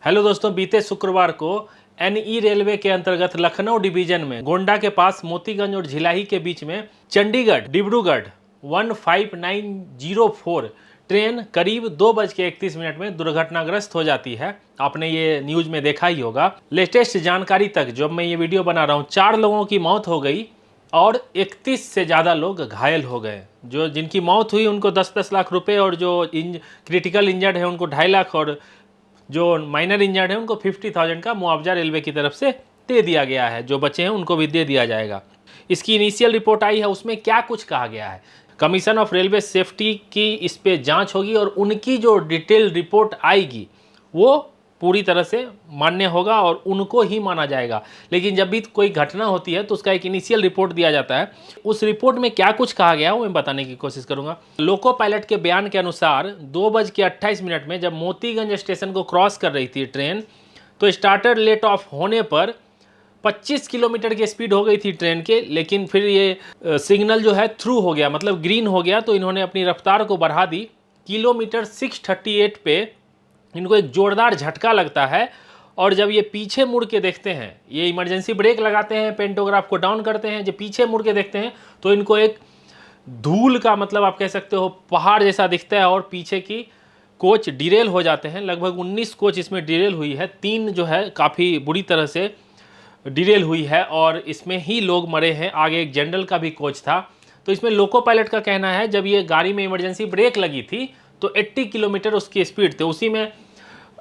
Hello दोस्तों, बीते शुक्रवार को एनई रेलवे के अंतर्गत लखनऊ डिवीजन में गोंडा के पास मोतीगंज और झिलाही के बीच में चंडीगढ़ डिब्रूगढ़ 15904 ट्रेन करीब 2:31 में दुर्घटनाग्रस्त हो जाती है। आपने ये न्यूज में देखा ही होगा। लेटेस्ट जानकारी तक जब मैं ये वीडियो बना रहा हूँ, 4 लोगों की मौत हो गई और 31 से ज़्यादा लोग घायल हो गए। जो जिनकी मौत हुई उनको 10-10 लाख रुपए और जो क्रिटिकल इंजर्ड है उनको 2.5 लाख और जो माइनर इंजर्ड है उनको 50,000 का मुआवजा रेलवे की तरफ से दे दिया गया है। जो बचे हैं उनको भी दे दिया जाएगा। इसकी इनिशियल रिपोर्ट आई है, उसमें क्या कुछ कहा गया है। कमीशन ऑफ रेलवे सेफ्टी की इस पे जांच होगी और उनकी जो डिटेल रिपोर्ट आएगी वो पूरी तरह से मान्य होगा और उनको ही माना जाएगा। लेकिन जब भी कोई घटना होती है तो उसका एक इनिशियल रिपोर्ट दिया जाता है। उस रिपोर्ट में क्या कुछ कहा गया है वो मैं बताने की कोशिश करूंगा। लोको पायलट के बयान के अनुसार 2:28 में जब मोतीगंज स्टेशन को क्रॉस कर रही थी ट्रेन, तो स्टार्टर लेट ऑफ होने पर 25 किलोमीटर की स्पीड हो गई थी ट्रेन के। लेकिन फिर ये सिग्नल जो है थ्रू हो गया, मतलब ग्रीन हो गया, तो इन्होंने अपनी रफ्तार को बढ़ा दी। किलोमीटर 638 पे इनको एक जोरदार झटका लगता है और जब ये पीछे मुड़ के देखते हैं, ये इमरजेंसी ब्रेक लगाते हैं, पेंटोग्राफ को डाउन करते हैं, जब पीछे मुड़ के देखते हैं तो इनको एक धूल का, मतलब आप कह सकते हो पहाड़ जैसा दिखता है और पीछे की कोच डिरेल हो जाते हैं। लगभग 19 कोच इसमें डिरेल हुई है। 3 जो है काफ़ी बुरी तरह से डिरेल हुई है और इसमें ही लोग मरे हैं। आगे एक जनरल का भी कोच था। तो इसमें लोको पायलट का कहना है जब ये गाड़ी में इमरजेंसी ब्रेक लगी थी तो 80 किलोमीटर उसकी स्पीड थी। उसी में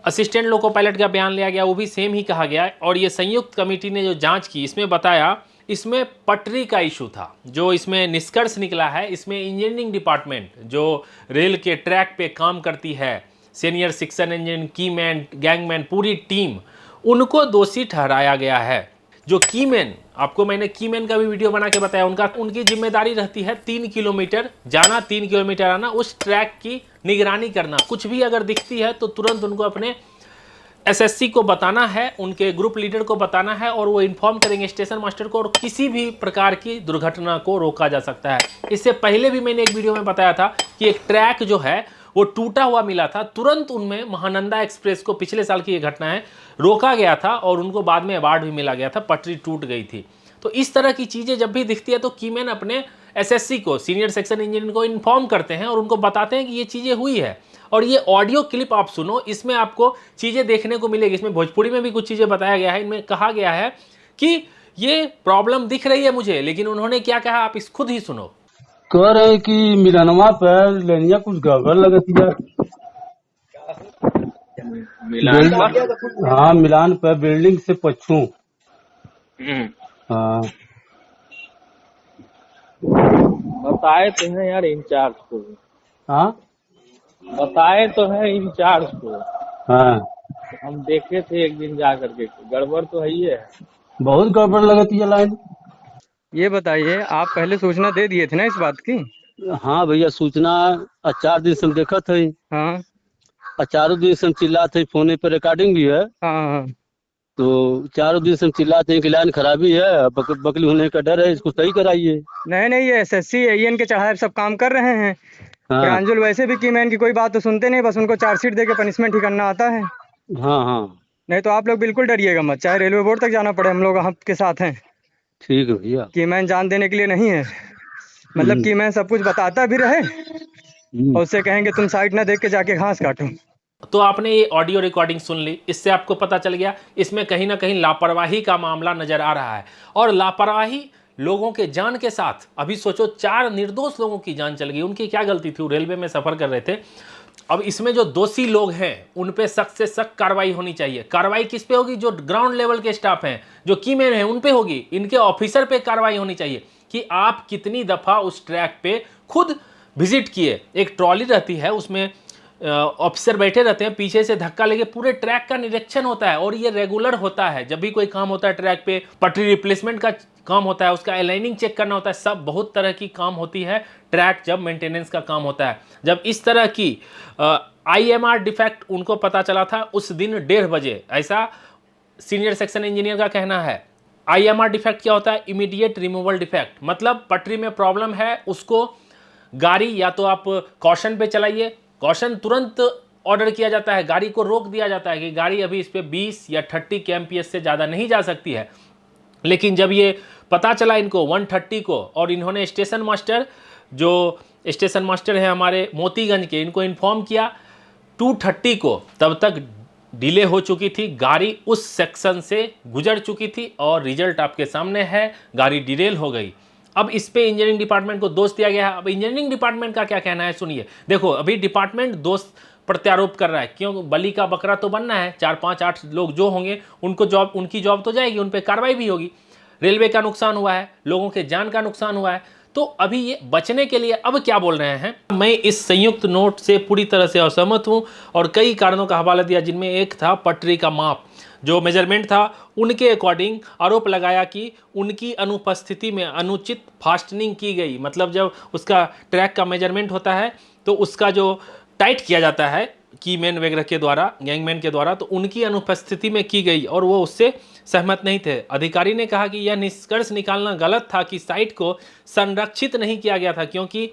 असिस्टेंट लोको पायलट का बयान लिया गया, वो भी सेम ही कहा गया। और ये संयुक्त कमेटी ने जो जांच की, इसमें बताया इसमें पटरी का इशू था। जो इसमें निष्कर्ष निकला है, इसमें इंजीनियरिंग डिपार्टमेंट जो रेल के ट्रैक पे काम करती है, senior section engineer, keyman, gangman, पूरी टीम, उनको दोषी ठहराया गया है। जो कीमैन, आपको मैंने कीमैन का भी वीडियो बना के बताया, उनकी जिम्मेदारी रहती है 3 किलोमीटर जाना, 3 किलोमीटर आना, उस ट्रैक की निगरानी करना। कुछ भी अगर दिखती है तो तुरंत उनको अपने एसएससी को बताना है, उनके ग्रुप लीडर को बताना है और वो इन्फॉर्म करेंगे स्टेशन मास्टर को और किसी भी प्रकार की दुर्घटना को रोका जा सकता है। इससे पहले भी मैंने एक वीडियो में बताया था कि एक ट्रैक जो है वो टूटा हुआ मिला था। तुरंत उनमें महानंदा एक्सप्रेस को, पिछले साल की ये घटना है, रोका गया था और उनको बाद में अवार्ड भी मिला गया था। पटरी टूट गई थी। तो इस तरह की चीज़ें जब भी दिखती है तो कीमैन अपने एसएससी को, सीनियर सेक्शन इंजीनियर को इन्फॉर्म करते हैं और उनको बताते हैं कि ये चीज़ें हुई है। और ये ऑडियो क्लिप आप सुनो, इसमें आपको चीज़ें देखने को मिलेगी। इसमें भोजपुरी में भी कुछ चीज़ें बताया गया है। इनमें कहा गया है कि ये प्रॉब्लम दिख रही है मुझे, लेकिन उन्होंने क्या कहा आप इस खुद ही सुनो। कह रहे कि मिलनवा पे लेनिया कुछ गड़बड़ लगती है। हाँ, मिलान पे बिल्डिंग से पछू। हाँ, बताए तो है यार इंचार्ज को, हाँ, बताए तो है इंचार्ज को। हाँ, हम देखे थे एक दिन जा करके, गड़बड़ तो है ही है। बहुत गड़बड़ लगती है लाइन। ये बताइए, आप पहले सूचना दे दिए थे ना इस बात की? हाँ भैया, सूचना 4 दिन से हम देखा थे। हाँ 4 दिन से हम चिल्लाते हैं, फोन पे रिकॉर्डिंग भी है। हाँ हाँ। तो 4 दिन से हम चिल्लाते हैं कि लाइन खराबी है, बकली होने का डर है, इसको सही कराइए। नहीं, ये एसएससी एईएन के चढ़ाए सब काम कर रहे हैं। हाँ, प्रांजुल वैसे भी कीमैन की कोई बात तो सुनते नहीं, बस उनको चार्जशीट दे के पनिशमेंट ही करना आता है। हाँ, हाँ, नहीं तो आप लोग बिल्कुल डरिएगा मत, चाहे रेलवे बोर्ड तक जाना पड़े, हम लोग आपके साथ हैं। ठीक है भैया। कीमैन जान देने के लिए नहीं है, मतलब कीमैन सब कुछ बताता भी रहे और उससे कहेंगे तुम साइड ना देख के जाके घास काटो। तो आपने ये ऑडियो रिकॉर्डिंग सुन ली, इससे आपको पता चल गया इसमें कहीं ना कहीं लापरवाही का मामला नजर आ रहा है। और लापरवाही लोगों के जान के साथ, अभी सोचो 4 निर्दोष लोगों की जान चल गई। उनकी क्या गलती थी? वो रेलवे में सफर कर रहे थे। अब इसमें जो दोषी लोग हैं उन पे सख्त से सख्त कार्रवाई होनी चाहिए। कार्रवाई किस पे होगी? जो ग्राउंड लेवल के स्टाफ हैं, जो कीमैन हैं, उन पे होगी। इनके ऑफिसर पे कार्रवाई होनी चाहिए कि आप कितनी दफा उस ट्रैक पे खुद विजिट किए। एक ट्रॉली रहती है, उसमें ऑफिसर बैठे रहते हैं, पीछे से धक्का लेके पूरे ट्रैक का निरीक्षण होता है और ये रेगुलर होता है। जब भी कोई काम होता है ट्रैक पे, पटरी रिप्लेसमेंट का काम होता है, उसका अलाइनिंग चेक करना होता है, सब बहुत तरह की काम होती है ट्रैक जब मेंटेनेंस का काम होता है। जब इस तरह की आईएमआर डिफेक्ट उनको पता चला था उस दिन 1:30 बजे, ऐसा सीनियर सेक्शन इंजीनियर का कहना है। आईएमआर डिफेक्ट क्या होता है? इमीडिएट रिमूवल डिफेक्ट, मतलब पटरी में प्रॉब्लम है, उसको गाड़ी या तो आप कॉशन पे चलाइए, कॉशन तुरंत ऑर्डर किया जाता है, गाड़ी को रोक दिया जाता है कि गाड़ी अभी इस पे 20 या 30 kmph से ज़्यादा नहीं जा सकती है। लेकिन जब ये पता चला इनको 130 को, और इन्होंने स्टेशन मास्टर, जो स्टेशन मास्टर है हमारे मोतीगंज के, इनको इन्फॉर्म किया 230 को, तब तक डिले हो चुकी थी, गाड़ी उस सेक्शन से गुजर चुकी थी और रिजल्ट आपके सामने है, गाड़ी डिरेल हो गई। अब इस पे इंजीनियरिंग डिपार्टमेंट को दोष दिया गया है। अब इंजीनियरिंग डिपार्टमेंट का क्या कहना है सुनिए। देखो अभी डिपार्टमेंट दोष प्रत्यारोप कर रहा है, क्यों, बलि का बकरा तो बनना है, 4 5 8 लोग जो होंगे उनको जॉब, उनकी जॉब तो जाएगी, उन पर कार्रवाई भी होगी। रेलवे का नुकसान हुआ है, लोगों के जान का नुकसान हुआ है, तो अभी ये बचने के लिए अब क्या बोल रहे हैं। मैं इस संयुक्त नोट से पूरी तरह से असहमत हूं और कई कारणों का हवाला दिया, जिनमें एक था पटरी का माप, जो मेजरमेंट था उनके अकॉर्डिंग आरोप लगाया कि उनकी अनुपस्थिति में अनुचित फास्टनिंग की गई। मतलब जब उसका ट्रैक का मेजरमेंट होता है तो उसका जो टाइट किया जाता है कीमैन वगैरह के द्वारा, गैंगमैन के द्वारा, तो उनकी अनुपस्थिति में की गई और वो उससे सहमत नहीं थे। अधिकारी ने कहा कि यह निष्कर्ष निकालना गलत था कि साइट को संरक्षित नहीं किया गया था, क्योंकि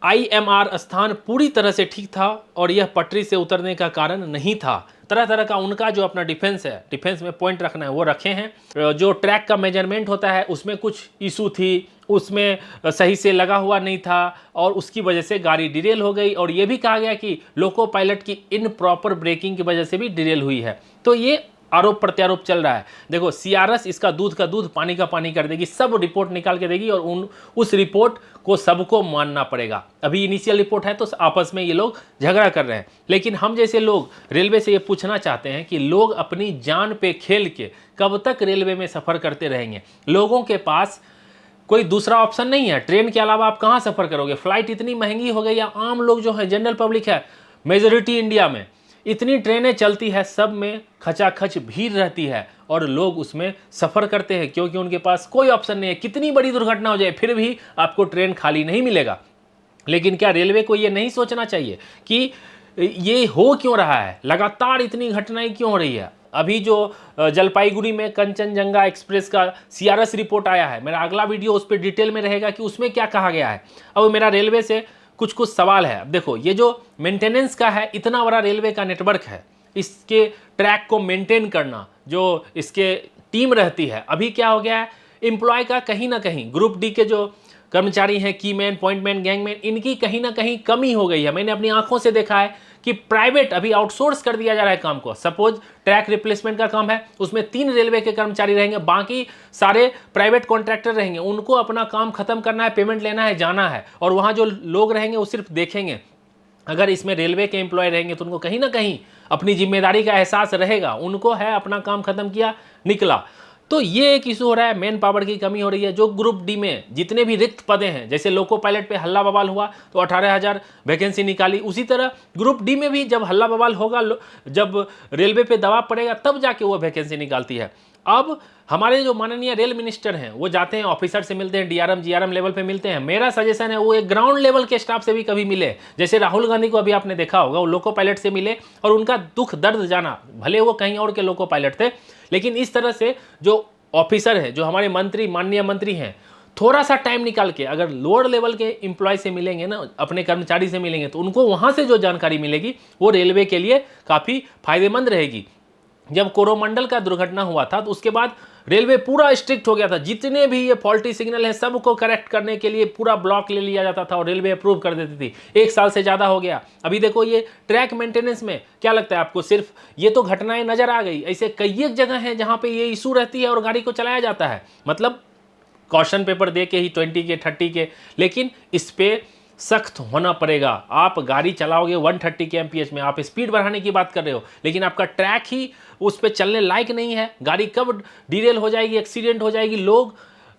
IMR स्थान पूरी तरह से ठीक था और यह पटरी से उतरने का कारण नहीं था। तरह तरह का उनका जो अपना डिफेंस है, डिफेंस में पॉइंट रखना है वो रखे हैं। जो ट्रैक का मेजरमेंट होता है उसमें कुछ इशू थी, उसमें सही से लगा हुआ नहीं था और उसकी वजह से गाड़ी डिरेल हो गई। और ये भी कहा गया कि लोको पायलट की इनप्रॉपर ब्रेकिंग की वजह से भी डिरेल हुई है। तो ये आरोप प्रत्यारोप चल रहा है। देखो CRS इसका दूध का दूध पानी का पानी कर देगी, सब रिपोर्ट निकाल के देगी और उस रिपोर्ट को सबको मानना पड़ेगा। अभी इनिशियल रिपोर्ट है तो आपस में ये लोग झगड़ा कर रहे हैं, लेकिन हम जैसे लोग रेलवे से ये पूछना चाहते हैं कि लोग अपनी जान पे खेल के कब तक रेलवे में सफ़र करते रहेंगे। लोगों के पास कोई दूसरा ऑप्शन नहीं है, ट्रेन के अलावा आप कहाँ सफ़र करोगे। फ्लाइट इतनी महंगी हो गई है, आम लोग जो है, जनरल पब्लिक है, मेजॉरिटी इंडिया में इतनी ट्रेनें चलती है, सब में खचाखच भीड़ रहती है और लोग उसमें सफ़र करते हैं क्योंकि उनके पास कोई ऑप्शन नहीं है। कितनी बड़ी दुर्घटना हो जाए फिर भी आपको ट्रेन खाली नहीं मिलेगा। लेकिन क्या रेलवे को ये नहीं सोचना चाहिए कि ये हो क्यों रहा है, लगातार इतनी घटनाएं क्यों हो रही है। अभी जो जलपाईगुड़ी में कंचनजंगा एक्सप्रेस का CRS रिपोर्ट आया है, मेरा अगला वीडियो उस पर डिटेल में रहेगा कि उसमें क्या कहा गया है। अब मेरा रेलवे से कुछ सवाल है। अब देखो ये जो मेंटेनेंस का है, इतना बड़ा रेलवे का नेटवर्क है, इसके ट्रैक को मेंटेन करना जो इसके टीम रहती है, अभी क्या हो गया है, एम्प्लॉय का कहीं ना कहीं, ग्रुप डी के जो कर्मचारी हैं, कीमैन, पॉइंटमैन, गैंगमैन, इनकी कहीं ना कहीं कमी हो गई है। मैंने अपनी आंखों से देखा है कि प्राइवेट अभी आउटसोर्स कर दिया जा रहा है काम को। सपोज ट्रैक रिप्लेसमेंट का काम है, उसमें 3 रेलवे के कर्मचारी रहेंगे, बाकी सारे प्राइवेट कॉन्ट्रैक्टर रहेंगे। उनको अपना काम खत्म करना है, पेमेंट लेना है, जाना है, और वहाँ जो लोग रहेंगे वो सिर्फ देखेंगे। अगर इसमें रेलवे के एम्प्लॉय रहेंगे तो उनको कहीं ना कहीं अपनी जिम्मेदारी का एहसास रहेगा, उनको है अपना काम खत्म किया निकला। तो ये एक इशू हो रहा है, मैन पावर की कमी हो रही है। जो ग्रुप डी में जितने भी रिक्त पदे हैं, जैसे लोको पायलट पे हल्ला बवाल हुआ तो 18,000 वैकेंसी निकाली, उसी तरह ग्रुप डी में भी जब हल्ला बवाल होगा, जब रेलवे पे दबाव पड़ेगा तब जाके वो वैकेंसी निकालती है। अब हमारे जो माननीय रेल मिनिस्टर हैं वो जाते हैं, ऑफिसर से मिलते हैं, DRM GRM लेवल पे मिलते हैं। मेरा सजेशन है वो एक ग्राउंड लेवल के स्टाफ से भी कभी मिले। जैसे राहुल गांधी को अभी आपने देखा होगा, वो लोको पायलट से मिले और उनका दुख दर्द जाना, भले वो कहीं और के लोको पायलट थे, लेकिन इस तरह से जो ऑफिसर है, जो हमारे मंत्री, माननीय मंत्री हैं, थोड़ा सा टाइम निकाल के अगर लोअर लेवल के एम्प्लॉय से मिलेंगे ना, अपने कर्मचारी से मिलेंगे, तो उनको वहाँ से जो जानकारी मिलेगी वो रेलवे के लिए काफ़ी फायदेमंद रहेगी। जब कोरोमंडल का दुर्घटना हुआ था तो उसके बाद रेलवे पूरा स्ट्रिक्ट हो गया था, जितने भी ये फॉल्टी सिग्नल हैं सबको करेक्ट करने के लिए पूरा ब्लॉक ले लिया जाता था और रेलवे अप्रूव कर देती थी। 1 साल से ज़्यादा हो गया। अभी देखो ये ट्रैक मेंटेनेंस में क्या लगता है आपको, सिर्फ ये तो घटनाएं नज़र आ गई, ऐसे कई एक जगह हैं जहाँ पे ये इशू रहती है और गाड़ी को चलाया जाता है, मतलब कॉशन पेपर दे के ही 20 के 30 के, लेकिन इस पर सख्त होना पड़ेगा। आप गाड़ी चलाओगे 130 kmph में, आप स्पीड बढ़ाने की बात कर रहे हो, लेकिन आपका ट्रैक ही उस पर चलने लायक नहीं है, गाड़ी कब डिरेल हो जाएगी, एक्सीडेंट हो जाएगी, लोग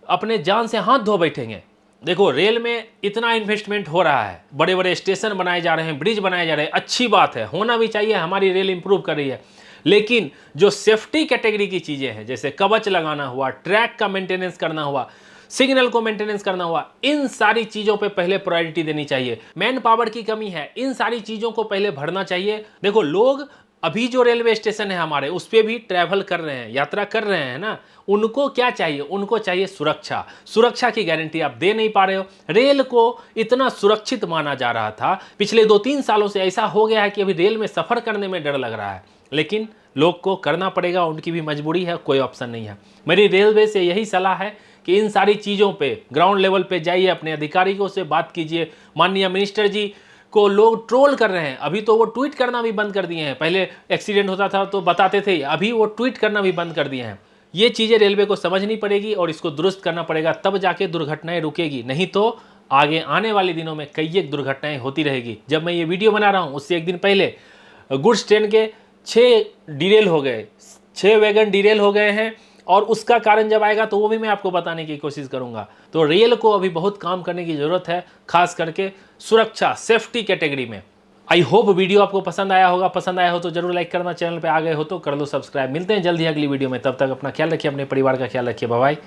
अपने जान से हाथ धो बैठेंगे। देखो रेल में इतना इन्वेस्टमेंट हो रहा है, बड़े बड़े स्टेशन बनाए जा रहे हैं, ब्रिज बनाए जा रहे हैं, अच्छी बात है, होना भी चाहिए, हमारी रेल इंप्रूव कर रही है। लेकिन जो सेफ्टी कैटेगरी की चीज़ें हैं, जैसे कवच लगाना हुआ, ट्रैक का मेंटेनेंस करना हुआ, सिग्नल को मेंटेनेंस करना हुआ, इन सारी चीज़ों पे पहले प्रायोरिटी देनी चाहिए। मैन पावर की कमी है, इन सारी चीज़ों को पहले भरना चाहिए। देखो लोग अभी जो रेलवे स्टेशन है हमारे, उस पर भी ट्रैवल कर रहे हैं, यात्रा कर रहे हैं ना, उनको क्या चाहिए? उनको चाहिए सुरक्षा। सुरक्षा की गारंटी आप दे नहीं पा रहे हो। रेल को इतना सुरक्षित माना जा रहा था, पिछले 2-3 सालों से ऐसा हो गया है कि अभी रेल में सफ़र करने में डर लग रहा है, लेकिन लोग को करना पड़ेगा, उनकी भी मजबूरी है, कोई ऑप्शन नहीं है। मेरी रेलवे से यही सलाह है कि इन सारी चीज़ों पे ग्राउंड लेवल पे जाइए, अपने अधिकारियों से बात कीजिए। माननीय मिनिस्टर जी को लोग ट्रोल कर रहे हैं, अभी तो वो ट्वीट करना भी बंद कर दिए हैं। पहले एक्सीडेंट होता था तो बताते थे, अभी वो ट्वीट करना भी बंद कर दिए हैं। ये चीज़ें रेलवे को समझनी पड़ेगी और इसको दुरुस्त करना पड़ेगा, तब जाके दुर्घटनाएं रुकेगी, नहीं तो आगे आने वाले दिनों में कई एक दुर्घटनाएं होती रहेगी। जब मैं ये वीडियो बना रहा हूँ उससे एक दिन पहले गुड्स ट्रेन के 6 डिरेल हो गए, 6 वैगन डिरेल हो गए हैं, और उसका कारण जब आएगा तो वो भी मैं आपको बताने की कोशिश करूंगा। तो रेल को अभी बहुत काम करने की ज़रूरत है, खास करके सुरक्षा, सेफ्टी कैटेगरी में। आई होप वीडियो आपको पसंद आया होगा। पसंद आया हो तो जरूर लाइक करना, चैनल पे आ गए हो तो कर लो सब्सक्राइब। मिलते हैं जल्दी अगली वीडियो में, तब तक अपना ख्याल रखिए, अपने परिवार का ख्याल रखिए। Bye bye,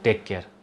take care.